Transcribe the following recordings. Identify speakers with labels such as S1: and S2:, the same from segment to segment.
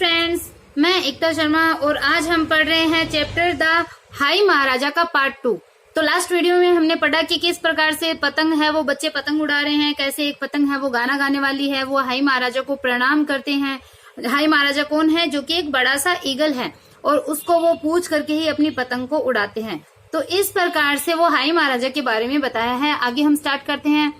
S1: Friends, मैं एकता शर्मा और आज हम पढ़ रहे हैं चैप्टर द हाई महाराजा का पार्ट 2। तो लास्ट वीडियो में हमने पढ़ा कि किस प्रकार से पतंग है वो बच्चे पतंग उड़ा रहे हैं, कैसे एक पतंग है वो गाना गाने वाली है, वो हाई महाराजा को प्रणाम करते हैं। हाई महाराजा कौन है? जो कि एक बड़ा सा ईगल है और उसको वो पूछ करके ही अपनी पतंग को उड़ाते हैं। तो इस प्रकार से वो हाई महाराजा के बारे में बताया है। आगे हम स्टार्ट करते हैं।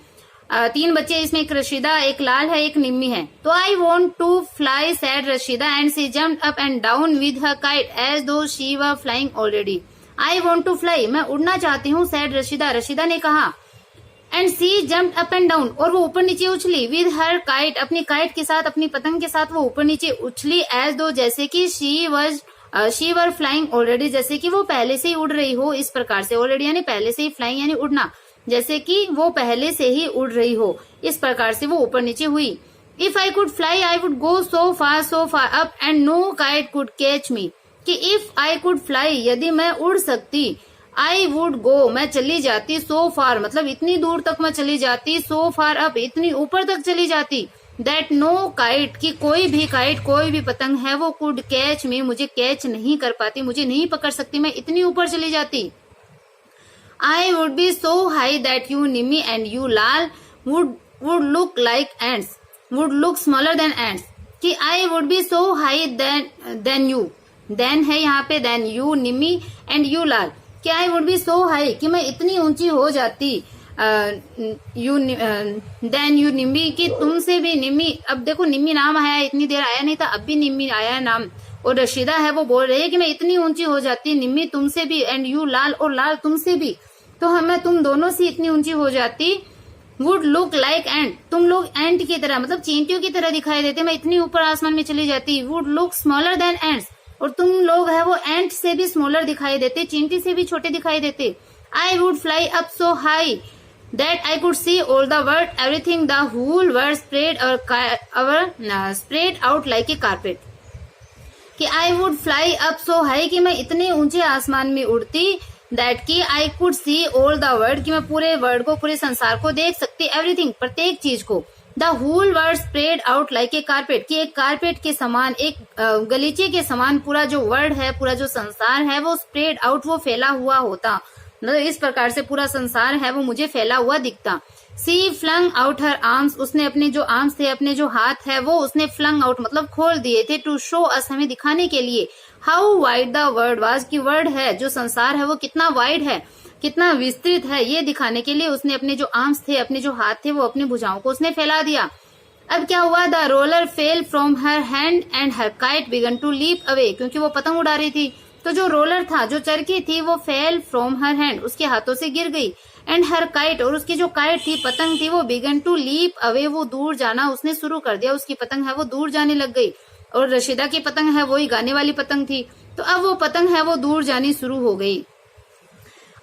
S1: 3 बच्चे, इसमें एक रशीदा, एक लाल है, एक निम्मी है। तो I want to fly said Rashida and she jumped up and down with her kite as though she were flying already. I want to fly, मैं उड़ना चाहती हूँ, सैड रशीदा, रशीदा ने कहा। And she jumped up and down, और वो ऊपर नीचे उछली, विद हर काइट, अपनी काइट के साथ, अपनी पतंग के साथ वो ऊपर नीचे उछली, एज दो, जैसे कि शी वर फ्लाइंग ऑलरेडी, जैसे कि वो पहले से ही उड़ रही हो। इस प्रकार से ऑलरेडी यानी पहले से ही, फ्लाइंग यानी उड़ना, जैसे कि वो पहले से ही उड़ रही हो। इस प्रकार से वो ऊपर नीचे हुई। If I could fly I would go so far up and no kite could catch me, कि इफ आई कुड फ्लाई, यदि मैं उड़ सकती, आई वुड गो, मैं चली जाती, सो फार मतलब इतनी दूर तक मैं चली जाती, सो फार अप, इतनी ऊपर तक चली जाती, दैट नो काइट, कि कोई भी काइट, कोई भी पतंग है वो कुड कैच मी, मुझे कैच नहीं कर पाती, मुझे नहीं पकड़ सकती, मैं इतनी ऊपर चली जाती। I would be so high that you Nimmi and you Lal would look like ants, would look smaller than ants, कि I would be so high than you, then है यहाँ पे than you Nimmi and you Lal, कि I would be so high, कि मैं इतनी ऊंची हो जाती, then you Nimmi, कि तुमसे भी निम्मी। अब देखो निम्मी नाम आया, इतनी देर आया नहीं था, अब भी निम्मी आया नाम, और रशीदा है वो बोल रही है कि मैं इतनी ऊंची हो जाती, निम्मी तुमसे भी, एंड यू लाल, और लाल तुमसे भी, तो मैं तुम दोनों से इतनी ऊंची हो जाती। वुड लुक लाइक एंट, तुम लोग एंट की तरह मतलब चींटियों की तरह दिखाई देते, मैं इतनी ऊपर आसमान में चली जाती। Would look smaller than ants, और तुम लोग है वो एंट से भी स्मॉलर दिखाई देते, चींटी से भी छोटे दिखाई देते। I would fly up so high that I could see all the world everything, the whole world spread out like a carpet, कि I would fly up so high, कि मैं इतने ऊंचे आसमान में उड़ती, दैट की I could see all the world, कि मैं पूरे वर्ल्ड को, पूरे संसार को देख सकती, एवरीथिंग प्रत्येक चीज को, the whole world spread out like a carpet, कि एक कारपेट के समान, एक गलीचे के समान पूरा जो वर्ल्ड है, पूरा जो संसार है वो स्प्रेड आउट, वो फैला हुआ होता, मतलब इस प्रकार से पूरा संसार है वो मुझे फैला हुआ दिखता। सी फ्लंग आउट हर आर्म्स, उसने अपने जो आर्म्स थे, अपने जो हाथ है वो उसने फ्लंग आउट मतलब खोल दिए थे, टू शो अस, हमें दिखाने के लिए, how wide the world was, की वर्ल्ड है जो संसार है वो कितना वाइड है, कितना विस्तृत है, ये दिखाने के लिए उसने अपने जो आर्म्स थे, अपने जो हाथ थे, वो अपनी भुजाओं को उसने फैला दिया। अब क्या हुआ? The roller fell from her hand and her kite began to leap away, क्योंकि वो पतंग उड़ा रही थी, तो जो रोलर था, जो चरखी थी, वो फेल फ्रॉम हर हैंड, उसके हाथों से गिर गई, एंड हर काइट, और उसकी जो काइट थी, पतंग थी, वो बिगन टू लीप अवे, वो दूर जाना उसने शुरू कर दिया, उसकी पतंग है वो दूर जाने लग गई। और रशीदा की पतंग है वही गाने वाली पतंग थी, तो अब वो पतंग है वो दूर जानी शुरू हो गई।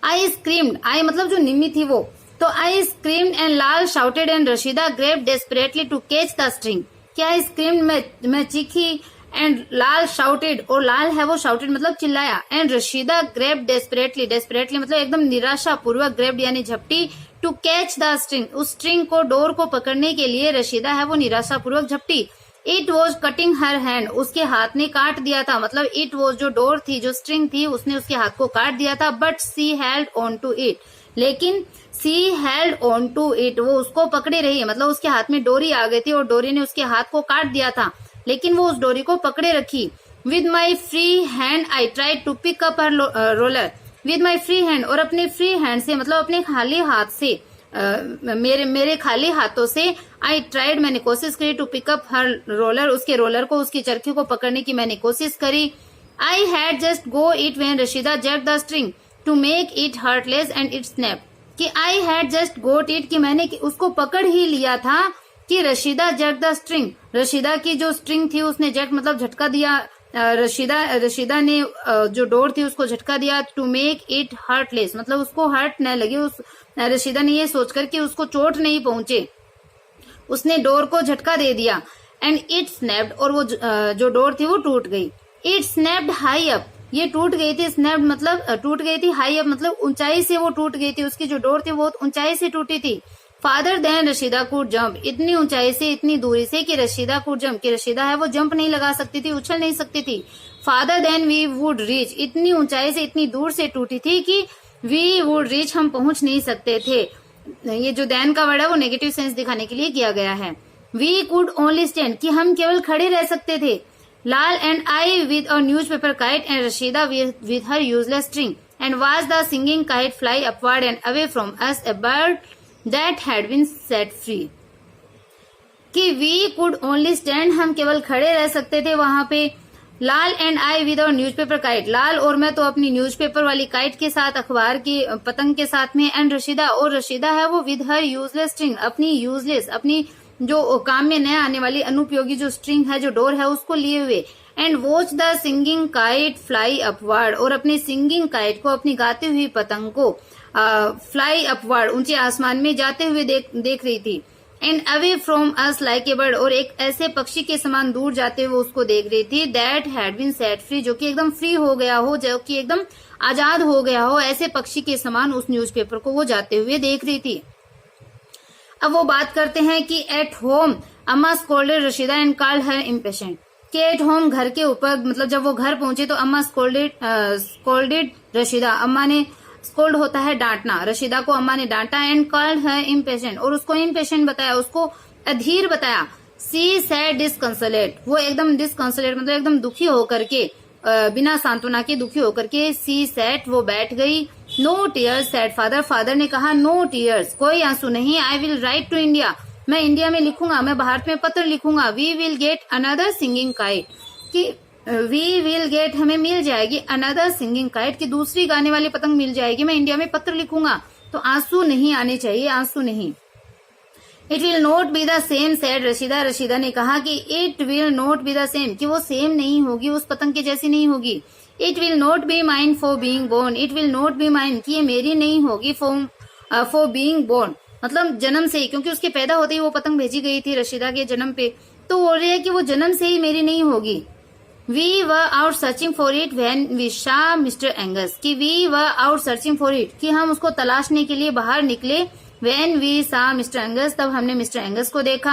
S1: आई स्क्रीम्ड, आई मतलब जो निम्मी थी वो, तो I screamed and Lal shouted and Rashida grabbed desperately to catch the string, क्या आई स्क्रीम्ड, मैं चीखी, एंड लाल शाउटेड, और लाल है वो शाउटेड मतलब चिल्लाया, and Rashida grabbed desperately, desperately मतलब एकदम निराशा पूर्वक, ग्रेप्ड यानी झपटी, टू कैच द स्ट्रिंग, उस स्ट्रिंग को, डोर को पकड़ने के लिए रशीदा है वो निराशा पूर्वक झपटी। It was cutting her hand, उसके हाथ ने काट दिया था, मतलब इट वॉज जो डोर थी, जो स्ट्रिंग थी, उसने उसके हाथ को काट दिया था। But she held on to it, लेकिन she held on to it, वो उसको पकड़े रही, मतलब उसके हाथ में डोरी आ गई थी और डोरी ने उसके हाथ को काट दिया था, लेकिन वो उस डोरी को पकड़े रखी। With my free hand I tried to pick up her roller, with my free hand, और अपने फ्री हैंड से मतलब अपने खाली हाथ से, मेरे खाली हाथों से, आई ट्राइड मैंने कोशिश करी, टू पिकअप हर रोलर, उसके रोलर को, उसकी चरखी को पकड़ने की मैंने कोशिश करी। I had just got it when Rashida jerk the string to make it heartless and it snap, कि I had just got it, कि मैंने उसको पकड़ ही लिया था, कि Rashida jerk the string, Rashida की जो स्ट्रिंग थी उसने जर्क मतलब झटका दिया, रशीदा ने जो डोर थी उसको झटका दिया, टू मेक इट हर्टलेस मतलब उसको हर्ट न लगे, उस रशीदा ने ये सोचकर कि उसको चोट नहीं पहुंचे, उसने डोर को झटका दे दिया। एंड इट स्नैप्ड, और वो जो डोर थी वो टूट गई। इट स्नैप्ड हाई अप, ये टूट गई थी, स्नैप्ड मतलब टूट गई थी, हाई अप मतलब ऊंचाई से वो टूट गई थी, उसकी जो डोर थी वो ऊंचाई से टूटी थी। Farther than Rashida could jump, इतनी ऊंचाई से इतनी दूरी से कि रशीदा कुड जंप, कि रशीदा है वो जंप नहीं लगा सकती थी, उछल नहीं सकती थी। Farther than we would reach, इतनी ऊंचाई से इतनी दूर से टूटी थी कि वी वुड रीच, हम पहुंच नहीं सकते थे। ये जो देन का वर्ड है वो नेगेटिव सेंस दिखाने के लिए किया गया है। वी कुड ओनली स्टैंड, कि हम केवल खड़े रह सकते थे। Lal and I with a newspaper kite and Rashida with her useless string and was the singing kite fly upward and away from us a bird that had been set free. कि we could only stand, हम केवल खड़े रह सकते थे वहां पे। Lal and I with our newspaper kite, Lal और मैं तो अपनी न्यूज़पेपर वाली काइट के साथ, अखबार की पतंग के साथ में, एंड रशीदा, और रशीदा है वो विद हर यूजलेस स्ट्रिंग, अपनी यूजलेस, अपनी जो काम में न आने वाली अनुपयोगी जो स्ट्रिंग है, जो डोर है, उसको लिए हुए। And watch the singing kite fly upward, और अपनी सिंगिंग काइट को, अपनी गाती हुई पतंग को फ्लाई अपवर्ड, ऊंचे आसमान में जाते हुए देख रही थी। And away from us like a bird, और एक ऐसे पक्षी के समान दूर जाते हुए उसको देख रही थी। That had been set free, जो कि एकदम फ्री हो गया हो, जो कि एकदम आजाद हो गया हो, ऐसे पक्षी के समान उस न्यूज़पेपर को वो जाते हुए देख रही थी। अब वो बात करते हैं कि एट होम अम्मा scolded Rashida and called her impatient, कि एट होम घर के ऊपर, मतलब जब वो घर पहुंचे तो अम्मा स्कोल्डेड रशीदा, अम्मा ने, स्कोल्ड होता है डांटना, रशीदा को अम्मा ने डांटा। एंड कॉल्ड हर इम्पेशेंट, और उसको इम्पेशेंट बताया, उसको अधीर बताया। सी सैड डिसकंसोलेट, वो एकदम डिसकंसोलेट मतलब एकदम दुखी होकर के, बिना सांत्वना के दुखी होकर के। सी सैट, वो बैठ गई। No tears said father, father ने कहा नो टीयर्स, कोई आंसू नहीं। I will write to India, मैं इंडिया में लिखूंगा, मैं भारत में पत्र लिखूंगा। We will get another singing kite, कि वी विल गेट, हमें मिल जाएगी, अनदर सिंगिंग काइट, की दूसरी गाने वाली पतंग मिल जाएगी, मैं इंडिया में पत्र लिखूंगा। तो आंसू नहीं आने चाहिए, आंसू नहीं। It will not be the same sad Rashida, Rashida ने कहा कि it will not be the same, कि वो सेम नहीं होगी, उस पतंग के जैसी नहीं होगी। It will not be mine for being born, it will not be mine, कि ये मेरी नहीं होगी, फॉर बीइंग बोर्न, मतलब जन्म से ही, क्योंकि उसके पैदा होते ही वो पतंग भेजी गई थी रशीदा के जन्म पे, तो बोल रही है कि वो जन्म से ही मेरी नहीं होगी। We were out searching for it when we saw mister Angus, कि we were out searching for it, कि हम उसको तलाशने के लिए बाहर निकले। When we saw mister Angus, तब हमने मिस्टर एंगस को देखा।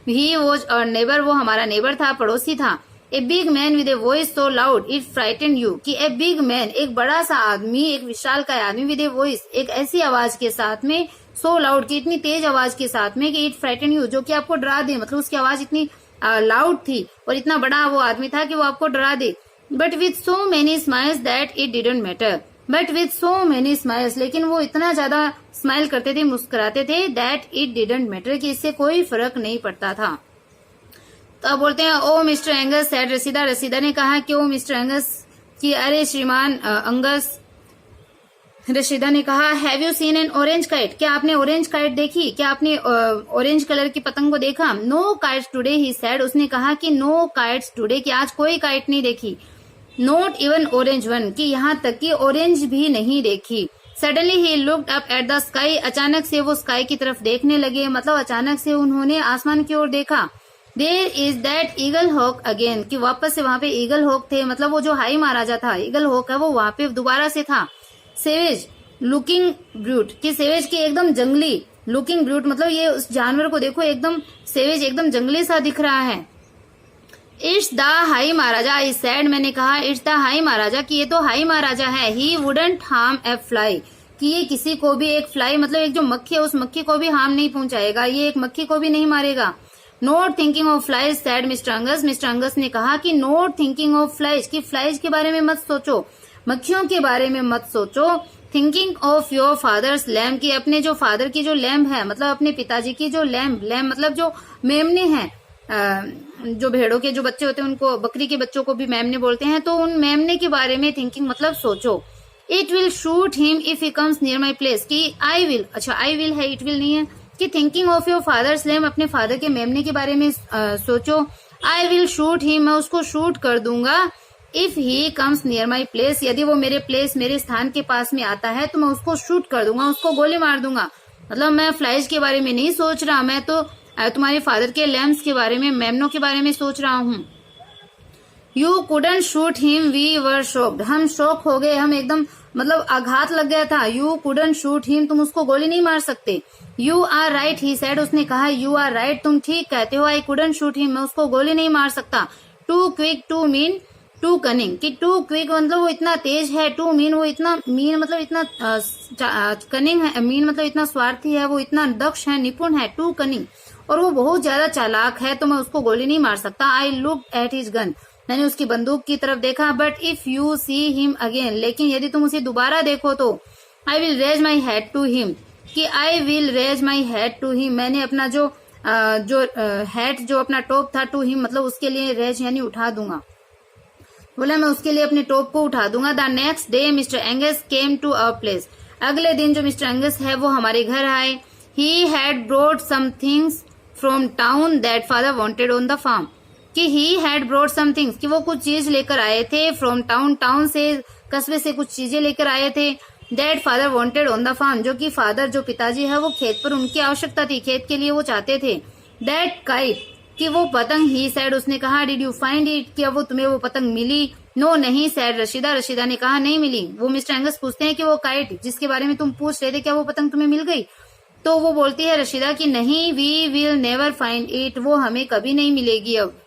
S1: ही वॉज अवर नेबर, वो हमारा नेबर था, पड़ोसी था। A big man with a voice so loud it frighten you, कि ए बिग मैन, एक बड़ा सा आदमी, एक विशालकाय आदमी, विद ए वॉइस, एक ऐसी आवाज के साथ में, सो लाउड, की इतनी तेज आवाज के साथ में, कि इट फ्राइटेन यू, जो कि आपको डरा दे, मतलब उसकी आवाज इतनी लाउड थी और इतना बड़ा वो आदमी था कि वो आपको डरा दे। But with so many smiles that it didn't matter, but with so many smiles, लेकिन वो इतना ज्यादा स्माइल करते थे, मुस्कुराते थे, दैट इट डिडंट मैटर, कि इससे कोई फर्क नहीं पड़ता था। तो अब बोलते हैं oh mister Angus said Rashida, Rashida ने कहा कि ओ मिस्टर एंगस, कि अरे श्रीमान अंगस। रशीदा ने कहा have you seen an orange kite, क्या आपने ऑरेंज काइट देखी, क्या आपने ऑरेंज कलर की पतंग को देखा। No kites today he said, उसने कहा कि नो काइट्स टुडे, कि आज कोई काइट नहीं देखी। नॉट इवन ऑरेंज वन, कि यहाँ तक कि ऑरेंज भी नहीं देखी। Suddenly he looked up at the sky, अचानक से वो स्काई की तरफ देखने लगे, मतलब अचानक से उन्होंने आसमान की ओर देखा। There is that eagle hawk again, कि वापस से वहां पे ईगल हॉक थे, मतलब वो जो हाई महाराजा था ईगल हॉक है वो वहां पे दोबारा से था। सेवेज लुकिंग ब्रूट, कि सेवेज की एकदम जंगली, लुकिंग ब्रूट मतलब ये उस जानवर को देखो एकदम सेवेज, एकदम जंगली सा दिख रहा है। It's the high Maharaja I sad, मैंने कहा इट्स द हाई महाराजा, कि ये तो हाई महाराजा है। ही वुडंट हार्म ए फ्लाई, कि ये किसी को भी, एक फ्लाई मतलब एक जो मक्खी है उस मक्खी को भी हार्म नहीं पहुंचाएगा, ये एक मक्खी को भी नहीं मारेगा। Not thinking of flies said mister Angus, mister Angus ने कहा कि नॉट थिंकिंग ऑफ फ्लाइज, कि फ्लाइज के बारे में मत सोचो, मक्खियों के बारे में मत सोचो। Thinking of your fathers lamb, की अपने जो फादर की जो लैम्ब है, मतलब अपने पिताजी की जो लैम्ब मतलब जो मेमने हैं, जो भेड़ों के जो बच्चे होते हैं उनको, बकरी के बच्चों को भी मेमने बोलते हैं, तो उन मेमने के बारे में थिंकिंग मतलब सोचो। It will shoot him if he comes near my place, की आई विल, अच्छा आई विल है, इट विल नहीं है, कि thinking of your fathers lamb, अपने फादर के मेमने के बारे में सोचो। आई विल शूट हिम, मैं उसको शूट कर दूंगा। If he comes near my place, यदि वो मेरे प्लेस, मेरे स्थान के पास में आता है तो मैं उसको शूट कर दूंगा, उसको गोली मार दूंगा। मतलब मैं फ्लाइज के बारे में नहीं सोच रहा, मैं तो तुम्हारे फादर के लैम्ब्स के बारे में, मेमनों के बारे में सोच रहा हूँ। You couldn't shoot him we were shocked, हम शॉक हो गए, हम एकदम मतलब आघात लग गया था। यू कुडंट शूट हिम, तुम उसको गोली नहीं मार सकते। You are right he said, उसने कहा यू आर राइट, तुम ठीक कहते हो। आई कुडंट शूट हिम, मैं उसको गोली नहीं मार सकता। Too quick too mean too cunning, कि टू क्विक मतलब वो इतना तेज है, टू मीन वो इतना मीन मतलब इतना कनिंग है, मीन मतलब इतना स्वार्थी है, वो इतना दक्ष है, निपुण है, टू कनिंग, और वो बहुत ज्यादा चालाक है, तो मैं उसको गोली नहीं मार सकता। I look at his gun, मैंने उसकी बंदूक की तरफ देखा। But if you see him again, लेकिन यदि तुम उसे दोबारा देखो तो I will raise my head to him, कि I will raise my head to him, मैंने अपना जो हेड जो अपना टॉप था टू हिम मतलब उसके लिए रेज यानी उठा दूंगा, बोला मैं उसके लिए अपने टॉप को उठा दूंगा। The next day Mr Angus came to our place, अगले दिन जो मिस्टर एंगस है वो हमारे घर आए। He had brought some things from town that father wanted on the farm, कि he had brought some things, कि वो कुछ चीज लेकर आए थे, फ्रॉम टाउन, टाउन से कस्बे से कुछ चीजें लेकर आए थे। That father wanted on the farm, जो कि फादर जो पिताजी है वो खेत पर उनकी आवश्यकता थी, खेत के लिए वो चाहते थे। दैट काइट, कि वो पतंग, ही सैड उसने कहा, डिड यू फाइंड इट, क्या वो तुम्हें वो पतंग मिली। नो नहीं सैड रशीदा, रशीदा ने कहा नहीं मिली। वो मिस्टर एंगस पूछते हैं कि वो काइट जिसके बारे में तुम पूछ रहे थे क्या वो पतंग तुम्हें मिल गई, तो वो बोलती है रशीदा कि नहीं, we will never find it, वो हमें कभी नहीं मिलेगी अब।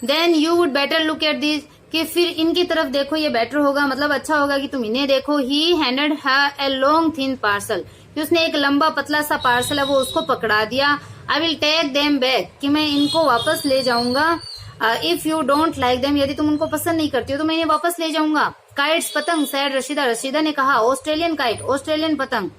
S1: Then you would better look at this, कि फिर इनकी तरफ देखो, ये बेटर होगा मतलब अच्छा होगा कि तुम इन्हें देखो। ही handed her a long thin parcel, उसने एक लंबा पतला सा पार्सल है वो उसको पकड़ा दिया। I will take them back, कि मैं इनको वापस ले जाऊंगा। If you don't like them, यदि तुम उनको पसंद नहीं करती हो तो मैं इन्हें वापस ले जाऊंगा। काइट्स पतंग, सैड रशीदा, रशीदा ने कहा ऑस्ट्रेलियन काइट, ऑस्ट्रेलियन पतंग।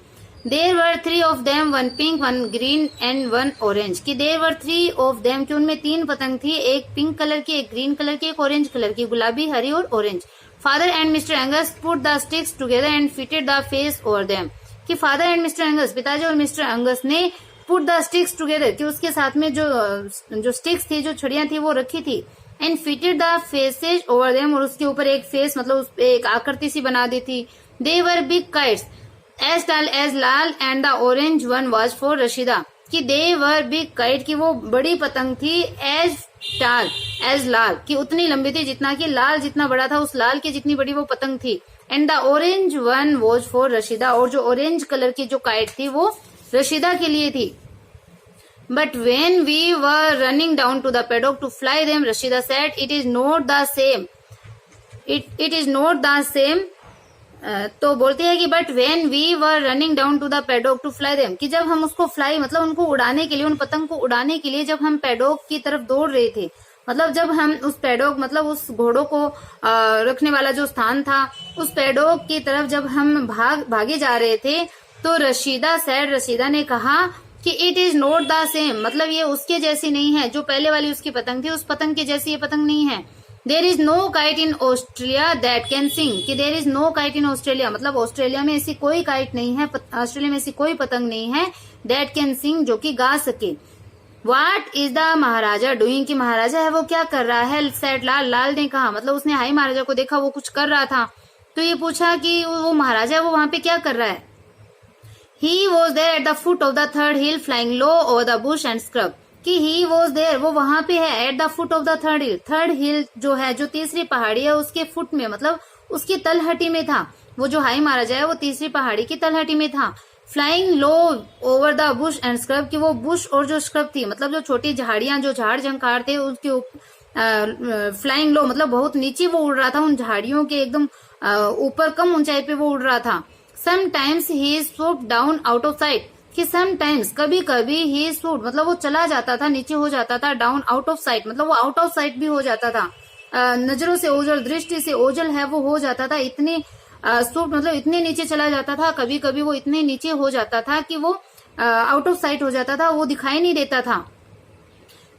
S1: देर वर 3 of them, 1 pink, 1 green and 1 orange, कि देर वर 3 of them, कि उनमें 3 पतंग थी, एक पिंक कलर की, एक ग्रीन कलर की, एक ऑरेंज कलर की, गुलाबी, हरी और orange. Father and mister Angus put the sticks together and fitted the face over them, कि फादर एंड मिस्टर एंगस, पिताजी और मिस्टर एंगस ने पुट द स्टिक्स टुगेदर, कि उसके साथ में जो स्टिक्स थी, जो छड़ियां थी वो रखी थी। And fitted the faces over them, और उसके ऊपर एक फेस मतलब उस एक आकृति सी बना दी थी। They were big kites as tall as Lal and the orange one was for Rashida, कि दे वर बिग काइट, की वो बड़ी पतंग थी, एज tall एज लाल, की उतनी लंबी थी जितना कि लाल जितना बड़ा था, उस लाल की जितनी बड़ी वो पतंग थी। And the orange one was for Rashida, और जो ऑरेंज कलर की जो काइट थी वो रशीदा के लिए थी। But when we were running down to the paddock to fly them, Rashida said it is not the same, it is not the same. तो बोलते हैं कि but when we were running down to the paddock to fly them, कि जब हम उसको fly मतलब उनको उड़ाने के लिए, उन पतंग को उड़ाने के लिए जब हम पेडॉक की तरफ दौड़ रहे थे, मतलब जब हम उस पेडॉक मतलब उस घोड़ों को रखने वाला जो स्थान था उस पेडॉक की तरफ जब हम भागे जा रहे थे, तो रशीदा सैड, रशीदा ने कहा कि it is not the same, मतलब ये उसके जैसी नहीं है, जो पहले वाली उसकी पतंग थी उस पतंग के जैसी ये पतंग नहीं है। There is no kite in Australia that can sing, कि there is no kite in Australia, मतलब ऑस्ट्रेलिया में ऐसी कोई काइट नहीं है, ऑस्ट्रेलिया में ऐसी कोई पतंग नहीं है, दैट कैन सिंग, जो कि गा सके। What is the Maharaja doing, कि महाराजा है वो क्या कर रहा है, सेड लाल, लाल ने कहा, मतलब उसने हाई महाराजा को देखा वो कुछ कर रहा था, तो ये पूछा कि वो महाराजा है वो वहां पे क्या कर रहा है। He was there at the foot of the third hill flying low over the bush and scrub, कि ही वॉज देयर वो वहां पे है, at the foot of the third hill, third hill जो है जो तीसरी पहाड़ी है उसके फुट में मतलब उसकी तलहटी में था, वो जो हाई महाराजा है वो तीसरी पहाड़ी की तलहटी में था। Flying low over the bush and scrub, कि वो बुश और जो स्क्रब थी मतलब जो छोटी झाड़ियां जो झाड़ झंकार थे उसके फ्लाइंग लो मतलब बहुत नीचे वो उड़ रहा था, उन झाड़ियों के एकदम ऊपर कम ऊंचाई पे वो उड़ रहा था। Sometimes he swooped down out of sight, कि समटाइम्स कभी कभी ही स्वूप्ड मतलब वो चला जाता था, नीचे हो जाता था, डाउन आउट ऑफ साइट मतलब वो आउट ऑफ साइट भी हो जाता था, नजरों से ओझल, दृष्टि से ओझल है वो हो जाता था, इतने स्वूप्ड मतलब इतने नीचे चला जाता था, कभी कभी वो इतने नीचे हो जाता था कि वो आउट ऑफ साइट हो जाता था, वो दिखाई नहीं देता था।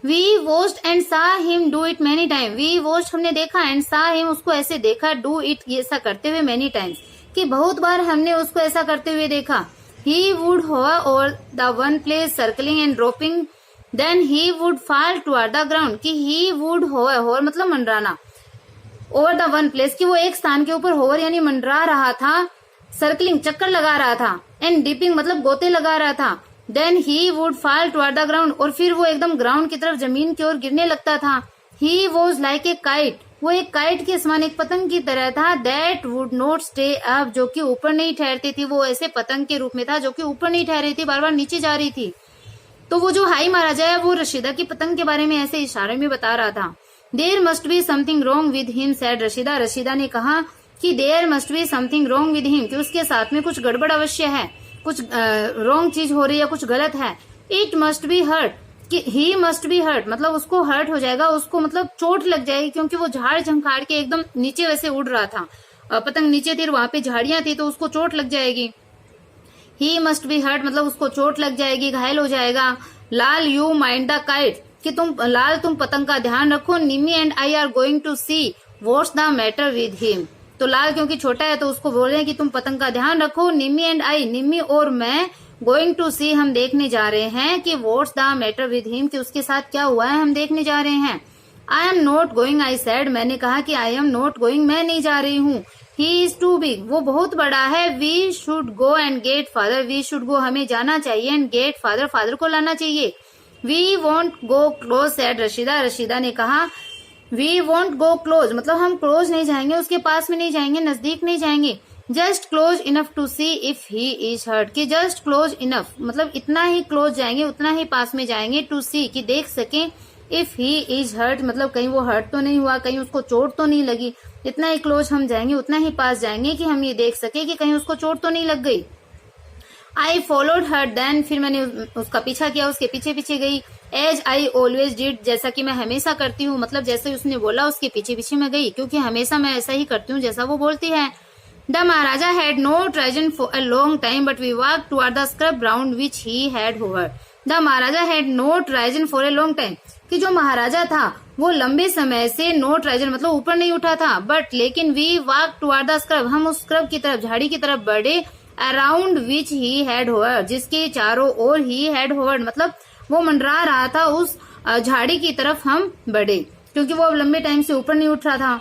S1: We watched and saw him do it many time, we watched हमने देखा, एंड सा हिम उसको ऐसे देखा, डू इट ऐसा करते हुए मेनी टाइम्स, कि बहुत बार हमने उसको ऐसा करते हुए देखा। He would hover over the one place, circling and dropping. Then he would fall toward the ground. कि he would hover मतलब मंडराना, over the one place कि वो एक स्थान के ऊपर hover यानी मंडरा रहा था, circling चक्कर लगा रहा था, and dipping मतलब गोते लगा रहा था। Then he would fall toward the ground और फिर वो एकदम ग्राउंड की तरफ जमीन की ओर गिरने लगता था। He was like a kite वो एक काइट के समान, एक पतंग की तरह था, that would not stay up, जो कि ऊपर नहीं ठहरती थी। वो ऐसे पतंग के रूप में था जो कि ऊपर नहीं ठहर रही थी, बार बार नीचे जा रही थी। तो वो जो हाई महाराजा है वो रशीदा की पतंग के बारे में ऐसे इशारे में बता रहा था। There must be something wrong with him said Rashida. Rashida ने कहा कि there must be something wrong with him, कि उसके साथ में कुछ गड़बड़ अवश्य है, कुछ रॉन्ग चीज हो रही है, कुछ गलत है। इट मस्ट बी हर्ट, कि ही मस्ट बी हर्ट, मतलब उसको हर्ट हो जाएगा, उसको मतलब चोट लग जाएगी, क्योंकि वो झाड़ झंखाड़ के एकदम नीचे वैसे उड़ रहा था, पतंग नीचे थी, वहां पे झाड़ियां थी, तो उसको चोट लग जाएगी। ही मस्ट बी हर्ट मतलब उसको चोट लग जाएगी, घायल हो जाएगा। Lal you mind the kite, कि तुम पतंग का ध्यान रखो। Nimmi and I are going to see what's the matter with him. तो लाल क्योंकि छोटा है तो उसको बोल रहे हैं कि तुम पतंग का ध्यान रखो। निम्मी एंड आई, निम्मी और मैं, गोइंग टू सी हम देखने जा रहे हैं कि what's the matter with him, कि उसके साथ क्या हुआ है, हम देखने जा रहे हैं। I am not going, I said, मैंने कहा कि आई एम नॉट गोइंग, मैं नहीं जा रही हूँ। ही इज टू बिग, वो बहुत बड़ा है। We should go and get father, we should go हमें जाना चाहिए, एंड गेट फादर फादर को लाना चाहिए। We won't go close said Rashida, Rashida ने कहा वी वॉन्ट गो क्लोज मतलब हम क्लोज नहीं जाएंगे, उसके पास में नहीं जाएंगे, नजदीक नहीं जाएंगे। Just close enough to see if he is hurt, कि जस्ट क्लोज इनफ मतलब इतना ही क्लोज जाएंगे, उतना ही पास में जाएंगे, टू सी कि देख सकें, इफ ही इज हर्ट मतलब कहीं वो हर्ट तो नहीं हुआ, कहीं उसको चोट तो नहीं लगी। इतना ही क्लोज हम जाएंगे, उतना ही पास जाएंगे कि हम ये देख सके कि कहीं उसको चोट तो नहीं लग गई। आई फॉलोड हर देन, फिर मैंने उसका पीछा किया, उसके पीछे पीछे गई। एज आई ऑलवेज डिड, जैसा कि मैं हमेशा करती हूँ, मतलब जैसे उसने बोला उसके पीछे पीछे मैं गई, क्योंकि हमेशा मैं ऐसा ही करती हूँ जैसा वो बोलती है। The Maharaja had no risen for a long time but we walk toward the scrub ground which he had hovered. The Maharaja had no risen for a long time, कि जो महाराजा था वो लंबे समय से नो ट्राइजन मतलब ऊपर नहीं उठा था, बट लेकिन we walk toward the scrub, हम उस स्क्रब की तरफ, झाड़ी की तरफ बढ़े। Around which he had hovered, जिसके चारों ओर ही हैड होवर्ड मतलब वो मंडरा रहा था, उस झाड़ी की तरफ हम बढ़े, क्योंकि वो अब लंबे टाइम से ऊपर नहीं उठ रहा था।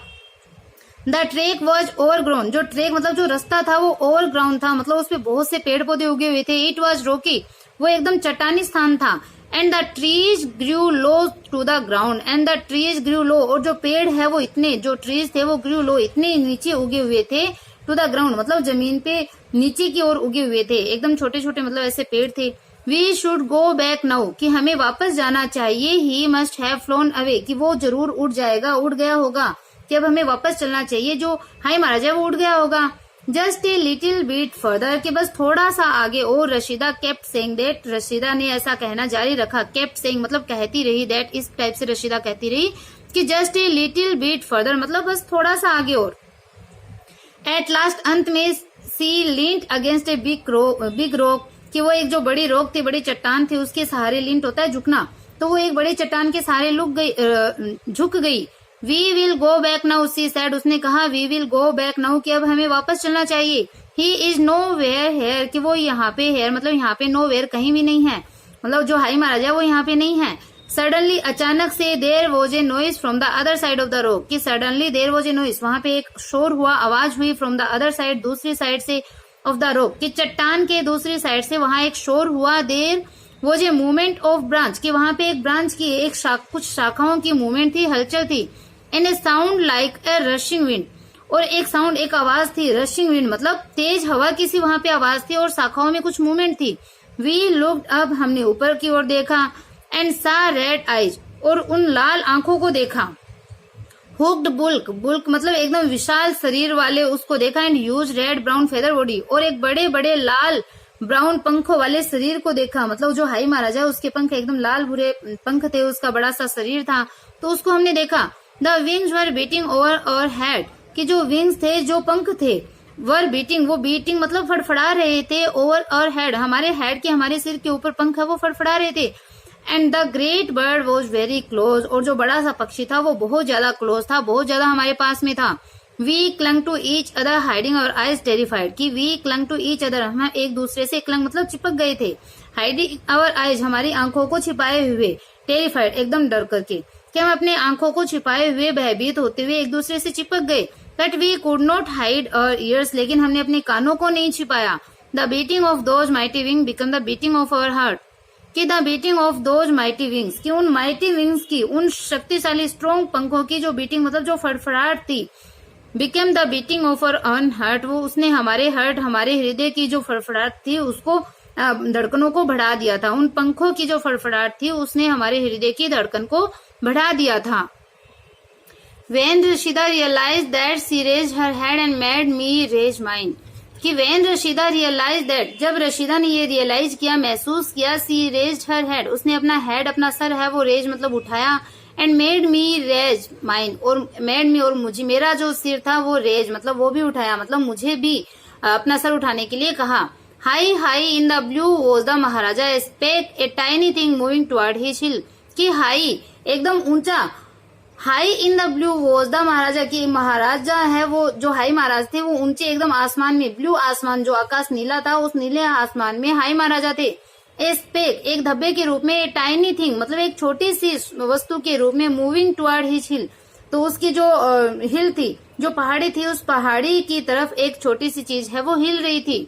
S1: द ट्रेक वॉज ओवरग्राउंड, जो ट्रेक मतलब जो रास्ता था वो ओवरग्राउंड था, मतलब उसपे बहुत से पेड़ पौधे उगे हुए थे। इट वॉज रोकी, वो एकदम चट्टानी स्थान था। And the trees grew low to the ground, and the trees grew low, और जो पेड़ है वो इतने, जो ट्रीज थे वो ग्रू लो इतने नीचे उगे हुए थे, टू द ग्राउंड मतलब जमीन पे नीचे की ओर उगे हुए थे, एकदम छोटे छोटे मतलब ऐसे पेड़ थे। We should go back now, कि हमें वापस जाना चाहिए। He must have flown away, कि वो जरूर उड़ जाएगा, उड़ गया होगा, कि अब हमें वापस चलना चाहिए, जो हाई महाराजा वो उड़ गया होगा। Just a little bit further, कि बस थोड़ा सा आगे। और Rashida kept saying that, Rashida ने ऐसा कहना जारी रखा। केप्ट सेइंग मतलब कहती रही, दैट इस टाइप से रशीदा कहती रही कि just a little bit further मतलब बस थोड़ा सा आगे और। एट लास्ट अंत में she leaned against a big rock, कि वो एक जो बड़ी रॉक थी, बड़ी चट्टान थी, उसके सहारे लीन्ड होता है झुकना, तो वो एक बड़ी चट्टान के सहारे झुक गई। We will go back now she said, उसने कहा we will go back now, कि अब हमें वापस चलना चाहिए। He is nowhere here, कि वो यहाँ पे हेयर मतलब यहाँ पे नो वेयर कहीं भी नहीं है, मतलब जो हाई महाराजा वो यहाँ पे नहीं है। सडनली अचानक से there was a noise from the other side of the rock, कि suddenly there was a noise, वहां पे एक शोर हुआ, आवाज हुई, फ्रॉम द अदर साइड दूसरी साइड से, ऑफ द रॉक कि चट्टान के दूसरी साइड से वहां एक शोर हुआ। There was a movement of branch, कि वहां पे एक ब्रांच की कुछ शाखाओं की मूवमेंट थी, हलचल थी। And A sound like a rushing wind, और एक साउंड एक आवाज थी, रशिंग विंड मतलब तेज हवा की सी वहां पे आवाज थी, और शाखाओं में कुछ मूवमेंट थी। वी लुक्ड अप, हमने ऊपर की ओर देखा। एंड सा रेड आइज, और उन लाल आंखों को देखा। हुक्ड बुल्क, बुल्क मतलब एकदम विशाल शरीर वाले, उसको देखा। And huge red brown feather body, और एक बड़े बड़े लाल ब्राउन पंखों वाले शरीर को देखा, मतलब जो हाई महाराजा उसके पंख एकदम लाल भूरे पंख थे, उसका बड़ा सा शरीर था, तो उसको हमने देखा। The wings were beating over और हेड, कि जो विंग्स थे, जो पंख थे, वर बीटिंग, वो बीटिंग मतलब फड़फड़ा रहे थे, ओवर और हेड हमारे हेड के, हमारे सिर के ऊपर पंख है वो फड़फड़ा रहे थे। And the great bird was very close, और जो बड़ा सा पक्षी था वो बहुत ज्यादा क्लोज था, बहुत ज्यादा हमारे पास में था। We clung to each other hiding our eyes terrified, कि we clung to each other, हम एक दूसरे से क्लंग मतलब चिपक गए थे, हाइडिंग आवर आइज हमारी आंखों को छिपाए हुए, टेरिफाइड एकदम डर करके, कि हम अपने आंखों को छिपाए हुए भयभीत होते हुए एक दूसरे से चिपक गए। But we could not hide our ears, लेकिन हमने अपने कानों को नहीं छिपाया। The beating of those mighty wing become the beating of our heart, कि the beating of those mighty wings, कि उन माइटी विंग्स की, उन शक्तिशाली स्ट्रॉन्ग पंखों की जो बीटिंग मतलब जो फड़फड़ाहट थी, became the beating of our on heart, वो उसने हमारे हार्ट, हमारे हृदय की जो फड़फड़ाहट थी उसको धड़कनों को बढ़ा दिया था। उन पंखों की जो फड़फड़ाहट थी उसने हमारे हृदय की धड़कन को बढ़ा दिया था। When Rashida realized that she raised her head and made me raise mine, कि when Rashida realized that, जब रशीदा ने ये रियलाइज किया, महसूस किया, she raised her head, उसने अपना हेड, अपना सर है वो रेज मतलब उठाया, and made me raise mine, और made me और मुझे, मेरा जो सिर था वो रेज मतलब वो भी उठाया, मतलब मुझे भी अपना सर उठाने के लिए कहा। High high in the blue was the Maharaja speck a tiny thing moving toward his hill, कि हाई एकदम ऊंचा, high in the blue was the Maharaja, की महाराजा है वो जो हाई महाराज थे वो ऊंचे एकदम आसमान में, ब्लू आसमान जो आकाश नीला था उस नीले आसमान में हाई महाराजा थे। ए स्पेक एक धब्बे के रूप में, टाइनी थिंग मतलब एक छोटी सी वस्तु के रूप में, मूविंग टुवर्ड हिज हिल, तो उसकी जो हिल थी, जो पहाड़ी थी, उस पहाड़ी की तरफ एक छोटी सी चीज है वो हिल रही थी,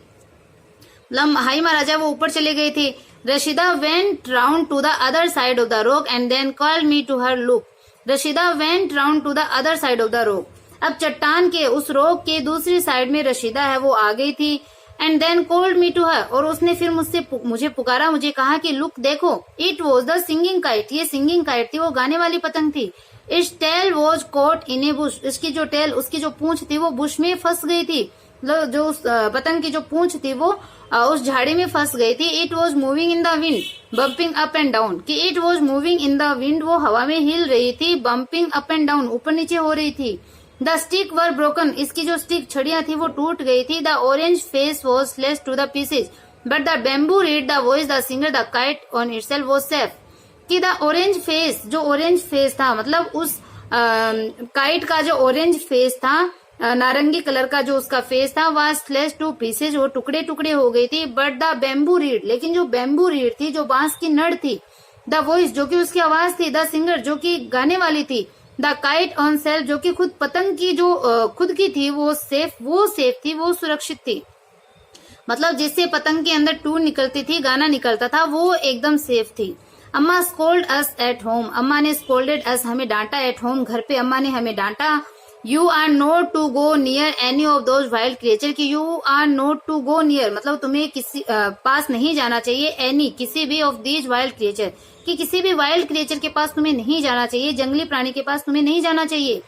S1: मतलब हाई महाराजा वो ऊपर चले गए थे। Rashida went round to the other side of the rock and then called me to her look, Rashida went round to the other side of the rock, अब चट्टान के उस रॉक के दूसरी साइड में रशीदा है वो आ गई थी। And then called me to her, और उसने फिर मुझे पुकारा, मुझे कहा कि लुक देखो, it was the singing kite, ये सिंगिंग काइट थी, वो गाने वाली पतंग थी। Its tail was caught in a bush, इसकी जो टेल, उसकी जो पूंछ थी वो बुश में फंस गई थी, मतलब जो उस पतंग की जो पूंछ थी वो उस झाड़ी में फंस गई थी। It was moving in the wind bumping up and down, कि it was moving in the wind, वो हवा में हिल रही थी, बम्पिंग अप एंड डाउन ऊपर नीचे हो रही थी। द स्टिक वर ब्रोकन, इसकी जो स्टिक छड़ियां थी वो टूट गई थी। The orange face was sliced to the pieces but the bamboo reed the voice the singer the kite on itself was safe, कि द ऑरेंज फेस, जो ऑरेंज फेस था मतलब उस काइट का जो ऑरेंज फेस था, नारंगी कलर का जो उसका फेस था, वह स्लेश टू पीसेज, वो टुकड़े टुकड़े हो गई थी। बट द बैम्बू रीड, लेकिन जो बैम्बू रीड थी, जो बांस की नड़ थी, द वॉइस जो कि उसकी आवाज थी, द सिंगर जो कि गाने वाली थी, द काइट ऑन सेल्फ जो कि खुद पतंग की जो खुद की थी, वो सेफ थी, वो सुरक्षित थी, मतलब जिससे पतंग के अंदर टून निकलती थी, गाना निकलता था, वो एकदम सेफ थी। अम्मा स्कोल्ड अस एट होम, अम्मा ने स्कोल्डेड अस, हमें डांटा, एट होम घर पे अम्मा ने हमें डांटा। You are not to go near any of those wild creature, की you are not to go near मतलब तुम्हें किसी पास नहीं जाना चाहिए, एनी किसी भी ऑफ दीज वाइल्ड क्रिएचर, कि किसी भी वाइल्ड क्रिएचर के पास तुम्हें नहीं जाना चाहिए, जंगली प्राणी के पास तुम्हें नहीं जाना चाहिए।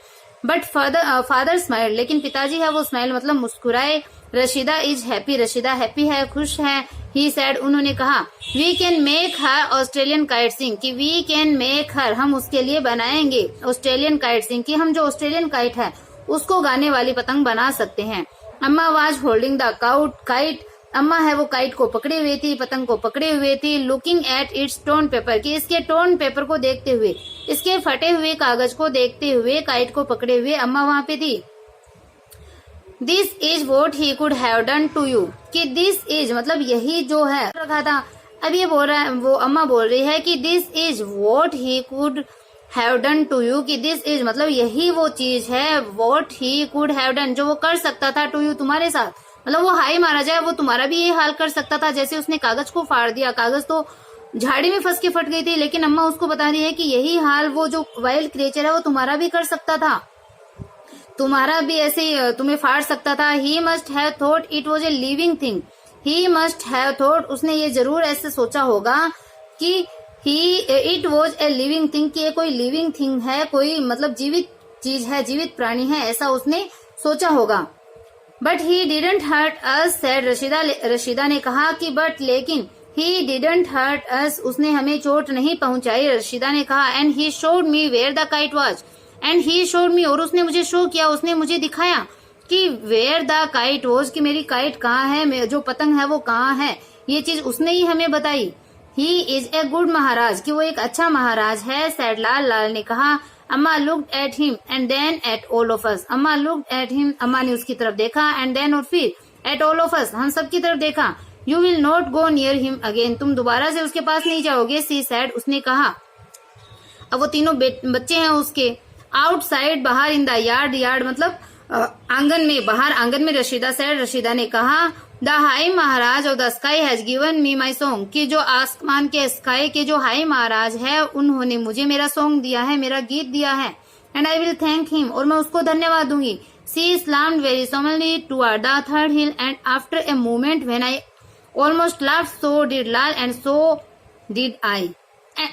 S1: बट फादर स्माइल, लेकिन पिताजी है वो स्माइल मतलब मुस्कुराए। Rashida is happy, Rashida happy है, खुश है। ही सैड, उन्होंने कहा, we can make her Australian kite sing, कि वी कैन मेक हर, हम उसके लिए बनाएंगे ऑस्ट्रेलियन काइट सिंग, कि हम जो ऑस्ट्रेलियन काइट है उसको गाने वाली पतंग बना सकते हैं। अम्मा वाज होल्डिंग द काइट, अम्मा है वो काइट को पकड़े हुए थी, पतंग को पकड़े हुए थी। Looking at its tone paper, कि इसके टोन पेपर को देखते हुए, इसके फटे हुए कागज को देखते हुए, काइट को पकड़े हुए अम्मा वहां पे थी। This is what he could have done to you, कि दिस इज मतलब यही जो है रखा था। अब ये बोल रहा है, वो अम्मा बोल रही है कि this is what he could have done to you, कि दिस इज मतलब यही वो चीज है, what he could have done जो वो कर सकता था, टू यू तुम्हारे साथ, मतलब वो हाई महाराजा है वो तुम्हारा भी ये हाल कर सकता था। जैसे उसने कागज को फाड़ दिया, कागज तो झाड़ी में फंस के फट गई थी, लेकिन अम्मा उसको बता रही है कि यही हाल वो जो वाइल्ड क्रिएचर है वो तुम्हारा भी कर सकता था, तुम्हारा भी ऐसे तुम्हें फाड़ सकता था। ही must have thought it was a living thing, he must have thought उसने ये जरूर ऐसे सोचा होगा कि it was a living thing, कि ये कोई लिविंग थिंग है, कोई मतलब जीवित चीज है, जीवित प्राणी है, ऐसा उसने सोचा होगा। But he didn't hurt us said Rashida ने कहा कि बट लेकिन, ही डिडंट हर्ट अस उसने हमें चोट नहीं पहुंचाई, रशीदा ने कहा। And he showed me where the kite was, and he showed me और उसने मुझे शो किया, उसने मुझे दिखाया कि वेयर द काइट वॉज, कि मेरी काइट कहाँ है, जो पतंग है वो कहाँ है, ये चीज उसने ही हमें बताई। ही इज ए गुड महाराज, कि वो एक अच्छा महाराज है, सैड लाल ने कहा। अम्मा looked at him and then at all of us, अम्मा लुक्ड एट हिम अम्मा ने उसकी तरफ देखा, एंड देन और फिर एट ऑल ऑफ अस हम सब की तरफ देखा। You will not go near him again, तुम दोबारा से उसके पास नहीं जाओगे, सी सैड उसने कहा। अब वो तीनों बच्चे हैं उसके आउटसाइड बाहर इन द यार्ड, यार्ड मतलब आंगन में, बाहर आंगन में। रशीदा सैड रशीदा ने कहा, the high Maharaj of the sky has given me my song, कि जो आसमान के स्काई के जो हाई महाराज है उन्होंने मुझे मेरा सॉन्ग दिया है, मेरा गीत दिया है। And I will thank him, और मैं उसको धन्यवाद दूंगी। सी slammed very solemnly toward the third hill and after a moment when I almost laughed, so did Lal and so did I.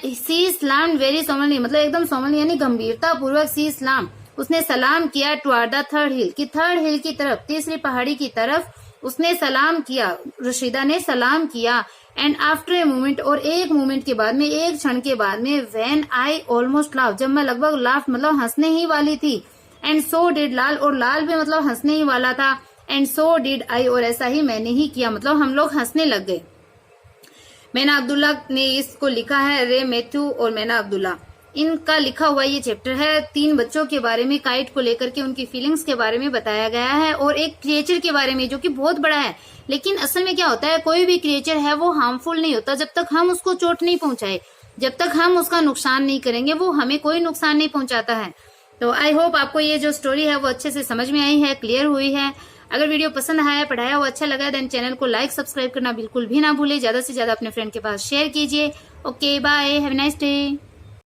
S1: She slammed very solemnly मतलब एकदम solemnly यानी गंभीरता पूर्वक सी स्लाम, उसने सलाम किया toward the third hill, कि third हिल की तरफ, तीसरी पहाड़ी की तरफ उसने सलाम किया, रशीदा ने सलाम किया। एंड आफ्टर ए मोमेंट, और एक मोमेंट के बाद में, एक क्षण के बाद में, व्हेन आई ऑलमोस्ट लाफ, जब मैं लगभग लाफ मतलब हंसने ही वाली थी। एंड सो डिड लाल, और लाल भी मतलब हंसने ही वाला था। एंड सो डिड आई, और ऐसा ही मैंने ही किया, मतलब हम लोग हंसने लग गए। मैना अब्दुल्ला ने इसको लिखा है, रे मैथ्यू और मैना अब्दुल्ला, इनका लिखा हुआ ये चैप्टर है। 3 बच्चों के बारे में, काइट को लेकर के उनकी फीलिंग्स के बारे में बताया गया है, और एक क्रिएचर के बारे में जो कि बहुत बड़ा है। लेकिन असल में क्या होता है, कोई भी क्रिएचर है वो हार्मफुल नहीं होता जब तक हम उसको चोट नहीं पहुंचाए, जब तक हम उसका नुकसान नहीं करेंगे वो हमें कोई नुकसान नहीं पहुंचाता है। तो आई होप आपको ये जो स्टोरी है वो अच्छे से समझ में आई है, क्लियर हुई है। अगर वीडियो पसंद आया, पढ़ाया हुआ अच्छा लगा, देन चैनल को लाइक सब्सक्राइब करना बिल्कुल भी ना भूले। ज्यादा से ज्यादा अपने फ्रेंड के पास शेयर कीजिए। Okay bye, have a nice day.